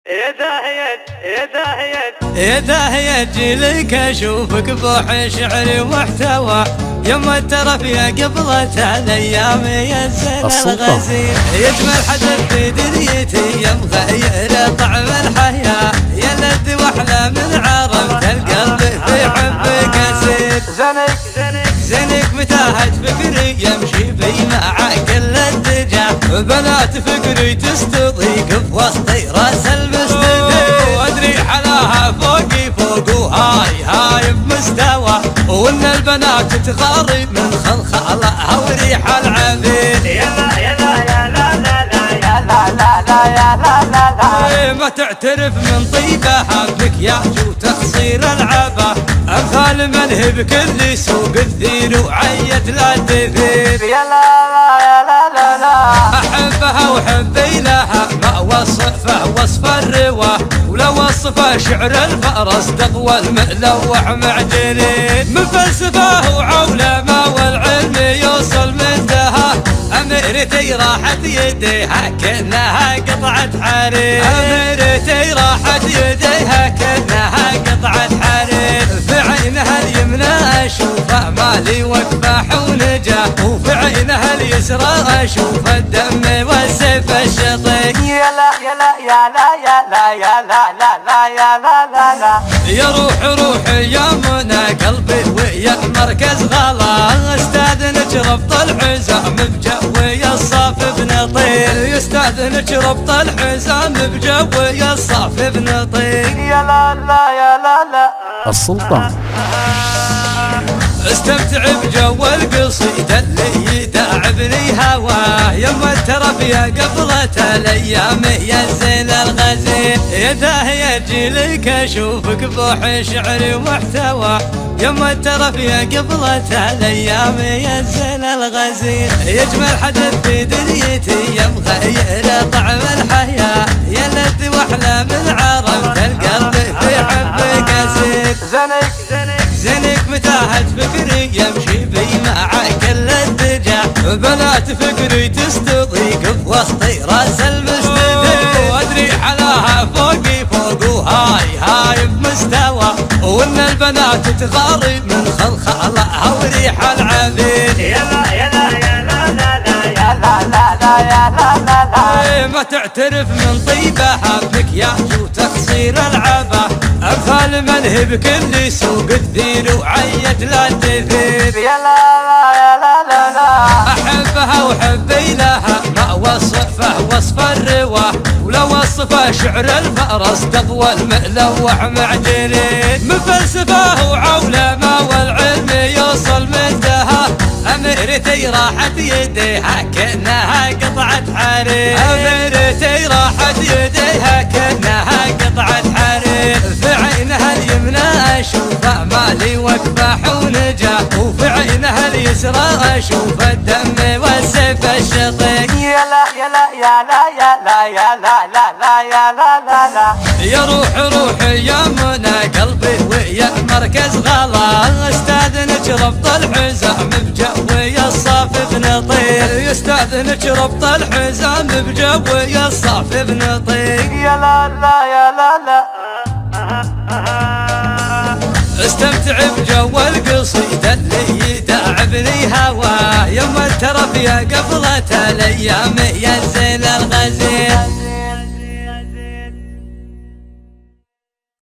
يا داهية يا داهية يا داهية جيلك اشوفك بوح شعري ومحتوى يما الترف يا قبلة الايام يا الزين الغزير يجمل حدث في دنيتي يا مغير طعم الحياة يا لذ واحلى من عرفت القلب في حبك اسير زنك زنك زنك متاهة فكري يمشي في مع كل اتجاه بنات فكري تستضيق في وسطي راس المستدير وادري حلاها فوقي فوق وهاي بمستوى وان البنات تغاري من خلخالها وريح العبيد يلا يلا يا لا لا لا يا لا لا لا يا لا لا لا ما تعترف من طيبها بمكياج وتخصير العبا امثال منهب كل سوق الذيل وعيت لا تثير يا لا لا يا لا لا لا احبها وحبي لها ما وصفه وصف الرواه ولا وصفه شعر الفرس تقوى الملوح معجنين من فلسفه وعولمه والعلم يوصل منتهى اميرتي راحت يديها كأنها قطعة حرير اميرتي راحت يديها كأنها قطعة حرير في عينها اليمنى اشوفه مالي وكفاح ونجاه وفي عينها اليسرى اشوف الدم والسيف الشطيق يلا يلا يا لا يا لا يا لا لا لا يا لا لا لا يا روحي يا منى قلبي ويا مركز غلا استاذنك ربط الحزام بجوي الصاف بنطير يستاذنك ربط الحزام بجوي الصاف بنطير يا لا لا يا لا لا السلطان. استمتع بجو القصيدة اللي يداعبني هواه يما الترف يا قبلة الايام يا الزين الغزير يا داهية جيلك اشوفك بوح شعري ومحتوى يما الترف يا قبلة الايام يا الزين الغزير يجمل حدث في دنيتي يا مغير طعم الحياة يا لذ واحلى من عرفت القلب في حبك اسير زنك زنك زنك متاهة فكري يمشي بي مع كل اتجاه بنات فكري تستضيق في وسطي راس المستدير وادري حلاها فوقي فوق وهاي بمستوى وان البنات تغاري من خلخالها وريح العبيد يلا يلا يا لا لا لا يا لا لا لا يا لا لا لا ما تعترف من طيبها بمكياج وتخصير العبا امثال منهب كل سوق الذيل وعيت لا تثير يا لا لا يا لا لا لا احبها وحبي لها ما وصفه وصف الرواه ولا وصفه شعر الفرس تقوى الملوح معجنين من فلسفه وعولمه والعلم يوصل منتهى اميرتي راحت يديها كأنها قطعة حرير اميرتي راحت يديها كأنها قطعة حرير في عينها اليمنى اشوفه مالي وكفاح ونجاه وفي عينها اليسرى اشوف الدم والسيف الشطيق يلا يلا يا لا يا لا يا لا لا لا يا لا لا لا يا روحي يا منى قلبي ويا مركز غلا استاذنك ربط الحزام بجوي الصاف بنطير يستاذنك ربط الحزام بجوي الصاف بنطير يا لا لا يا لا لا استمتع بجو القصيدة اللي يداعبني هواه يما الترف يا قبلة الايام يا الزين